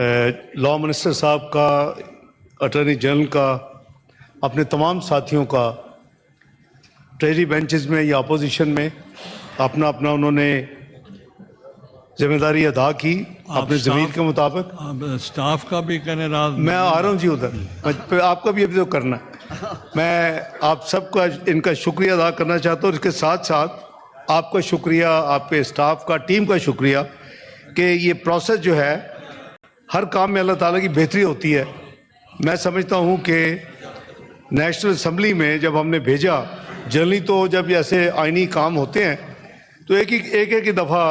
Law minister صاحب کا، attorney general کا، اپنے تمام ساتھیوں کا ٹریجری بینچز میں یا اپوزیشن میں اپنا انہوں نے ذمہ داری ادا کی اپنے ضمیر کے مطابق. اسٹاف کا بھی کریں راز میں آ رہا ہوں جی ادھر، آپ کا بھی ابھی تو کرنا ہے. میں آپ سب کا ان کا شکریہ ادا کرنا چاہتا ہوں. اس کے ساتھ ساتھ آپ کا شکریہ، آپ کے اسٹاف کا، ٹیم کا شکریہ کہ یہ پروسیس جو ہے ہر کام میں اللہ تعالیٰ کی بہتری ہوتی ہے. میں سمجھتا ہوں کہ نیشنل اسمبلی میں جب ہم نے بھیجا، جنرلی تو جب ایسے آئینی کام ہوتے ہیں تو ایک دفعہ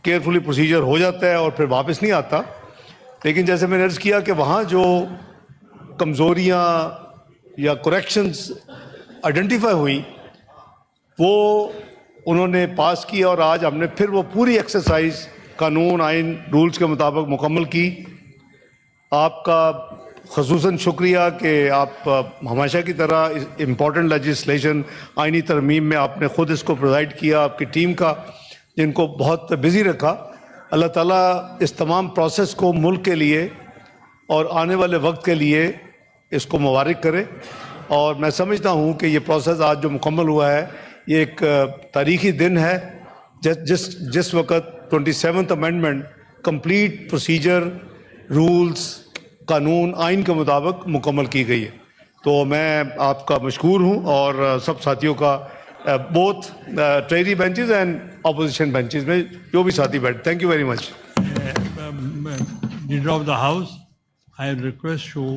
کیئرفلی پروسیجر ہو جاتا ہے اور پھر واپس نہیں آتا. لیکن جیسے میں نے عرض کیا کہ وہاں جو کمزوریاں یا کریکشنز آئیڈینٹیفائی ہوئیں وہ انہوں نے پاس کیا، اور آج ہم نے پھر وہ پوری ایکسرسائز قانون، آئین، رولز کے مطابق مکمل کی. آپ کا خصوصاً شکریہ کہ آپ ہمیشہ کی طرح امپورٹنٹ لیجسلیشن، آئینی ترمیم میں آپ نے خود اس کو پرووائڈ کیا. آپ کی ٹیم کا جن کو بہت بزی رکھا. اللہ تعالیٰ اس تمام پروسیس کو ملک کے لیے اور آنے والے وقت کے لیے اس کو مبارک کرے. اور میں سمجھتا ہوں کہ یہ پروسیس آج جو مکمل ہوا ہے یہ ایک تاریخی دن ہے، جس وقت 27th amendment complete procedure, rules, قانون، آئین کے مطابق مکمل کی گئی ہے. تو میں آپ کا مشکور ہوں اور سب ساتھیوں کا، both treasury benches and opposition benches میں جو بھی ساتھی بیٹھے. Thank you very much. Leader of the House, I request you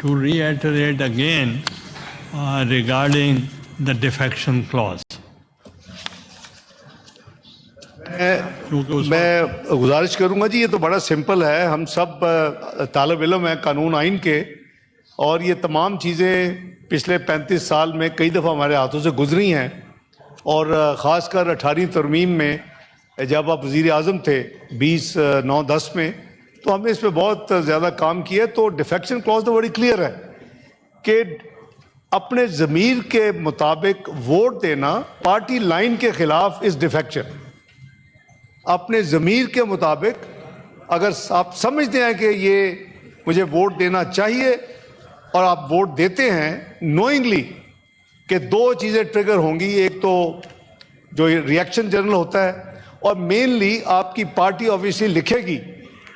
to reiterate again regarding the defection clause. میں گزارش کروں گا جی، یہ تو بڑا سمپل ہے. ہم سب طالب علم ہیں قانون آئین کے، اور یہ تمام چیزیں پچھلے 35 سال میں کئی دفعہ ہمارے ہاتھوں سے گزری ہیں. اور خاص کر 18ویں ترمیم میں جب آپ وزیر اعظم تھے 20/9/10 میں، تو ہم نے اس پہ بہت زیادہ کام کیا. تو ڈیفیکشن کلاز تو بڑی کلیئر ہے کہ اپنے ضمیر کے مطابق ووٹ دینا پارٹی لائن کے خلاف از ڈیفیکشن. اپنے ضمیر کے مطابق اگر آپ سمجھتے ہیں کہ یہ مجھے ووٹ دینا چاہیے اور آپ ووٹ دیتے ہیں نوئنگلی، کہ دو چیزیں ٹریگر ہوں گی. ایک تو جو ریئیکشن جنرل ہوتا ہے، اور مینلی آپ کی پارٹی آبویسلی لکھے گی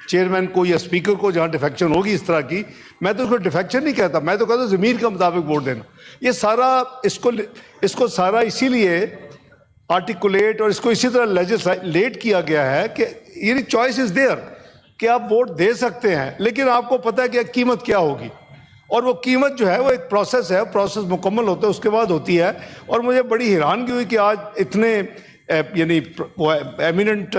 چیئرمین کو یا اسپیکر کو جہاں ڈیفیکشن ہوگی اس طرح کی. میں تو اس کو ڈیفیکشن نہیں کہتا، میں تو کہتا ہوں ضمیر کے مطابق ووٹ دینا. یہ سارا اس کو سارا اسی لیے آرٹیکولیٹ اور اس کو اسی طرح لیجسلیٹ کیا گیا ہے کہ یعنی چوائس از دیئر کہ آپ ووٹ دے سکتے ہیں، لیکن آپ کو پتہ ہے کہ قیمت کیا ہوگی. اور وہ قیمت جو ہے وہ ایک پروسیس ہے، پروسیس مکمل ہوتا ہے اس کے بعد ہوتی ہے. اور مجھے بڑی حیرانگی ہوئی کہ آج اتنے یعنی ایمیننٹ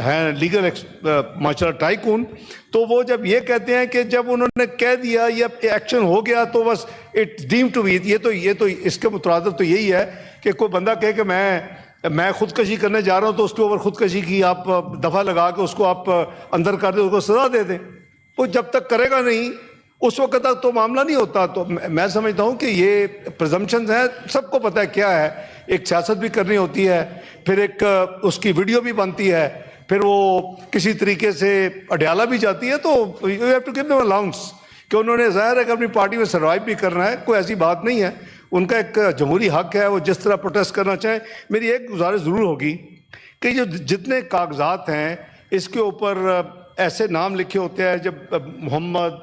ہیں لیگل ماشاءاللہ ٹائکون، تو وہ جب یہ کہتے ہیں کہ جب انہوں نے کہہ دیا یا ایکشن ہو گیا تو بس اٹ ڈیم ٹو بی. یہ تو اس کے مترادف تو یہی ہے کہ کوئی بندہ کہے کہ میں خودکشی کرنے جا رہا ہوں تو اس کے اوپر خودکشی کی آپ دفعہ لگا کے اس کو آپ اندر کر دیں، اس کو سزا دے دیں. وہ جب تک کرے گا نہیں اس وقت تک تو معاملہ نہیں ہوتا. تو میں سمجھتا ہوں کہ یہ پرزمپشنز ہیں، سب کو پتہ ہے کیا ہے. ایک سیاست بھی کرنی ہوتی ہے، پھر ایک اس کی ویڈیو بھی بنتی ہے، پھر وہ کسی طریقے سے اڈیالہ بھی جاتی ہے. تو you have to give them allowance کہ انہوں نے ظاہر ہے کہ اپنی پارٹی میں سروائیو بھی کرنا ہے. کوئی ایسی بات نہیں ہے، ان کا ایک جمہوری حق ہے، وہ جس طرح پروٹیسٹ کرنا چاہیں. میری ایک گزارش ضرور ہوگی کہ جو جتنے کاغذات ہیں اس کے اوپر ایسے نام لکھے ہوتے ہیں، جب محمد،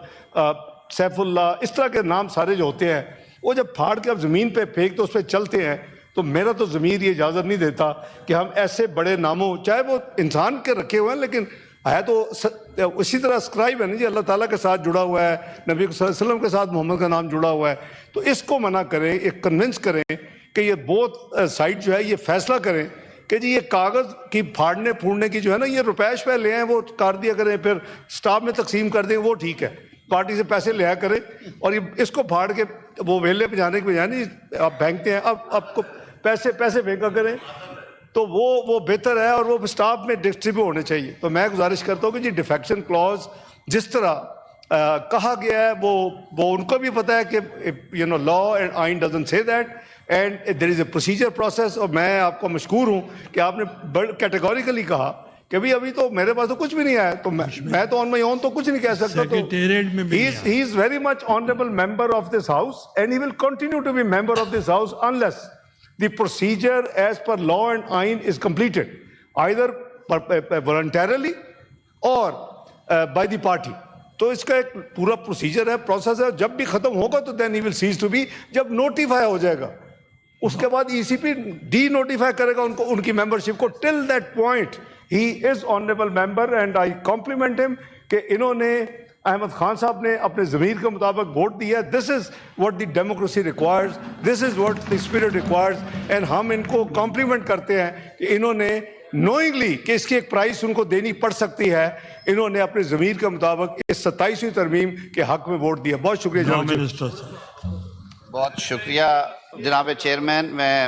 سیف اللہ، اس طرح کے نام سارے جو ہوتے ہیں، وہ جب پھاڑ کے آپ زمین پہ پھینک تو اس پہ چلتے ہیں. تو میرا تو ضمیر یہ اجازت نہیں دیتا کہ ہم ایسے بڑے ناموں، چاہے وہ انسان کے رکھے ہوئے ہیں لیکن ہے تو اسی طرح اسکرائب ہے نا جی، اللہ تعالیٰ کے ساتھ جڑا ہوا ہے، نبی صلی اللہ علیہ وسلم کے ساتھ محمد کا نام جڑا ہوا ہے. تو اس کو منع کریں، ایک کنونس کریں کہ یہ بہت سائٹ جو ہے یہ فیصلہ کریں کہ جی یہ کاغذ کی پھاڑنے پھوڑنے کی جو ہے نا، یہ روپیش پہ لے ہیں وہ کر دیا کریں، پھر سٹاف میں تقسیم کر دیں، وہ ٹھیک ہے. پارٹی سے پیسے لیا کریں اور یہ اس کو پھاڑ کے وہ ویلے پہ جانے کے بجائے نہیں آپ پھینکتے ہیں، اب آپ کو پیسے پھینکا کریں تو وہ بہتر ہے، اور وہ اسٹاف میں ڈسٹریبیوٹ ہونے چاہیے. تو میں گزارش کرتا ہوں کہ جی ڈیفیکشن کلاز جس طرح کہا گیا ہے وہ ان کو بھی پتہ ہے کہ لا اینڈ آئین ڈزنٹ سے that, and there is a procedure process. اور میں آپ کو مشکور ہوں کہ آپ نے کیٹیگوریکلی کہا کہ بھی ابھی تو میرے پاس تو کچھ بھی نہیں آیا, تو میں تو آن مائی اون تو کچھ نہیں کہہ سکتا. تو سیکریٹریٹ میں بھی he is very much honorable member of this house and he will continue to be member of this house unless the procedure as per law and ain is completed, either voluntarily or by the party. تو اس کا ایک پورا procedure ہے, process ہے, جب بھی ختم ہوگا تو then he will cease to be, جب نوٹیفائی ہو جائے گا اس کے بعد ای سی پی ڈی نوٹیفائی کرے گا ان کو, ان کی ممبرشپ کو. Till that point he is honourable member and I complement ہم کہ انہوں نے احمد خان صاحب نے اپنے ضمیر کے مطابق ووٹ دیا. This is what the democracy requires, this is what the spirit requires, and ہم ان کو کمپلیمنٹ کرتے ہیں کہ انہوں نے نوئنگلی کہ اس کی ایک پرائس ان کو دینی پڑ سکتی ہے, انہوں نے اپنے ضمیر کے مطابق اس 27ویں ترمیم کے حق میں ووٹ دیا. بہت شکریہ جناب. منسٹر صاحب. بہت شکریہ جناب چیئرمین. میں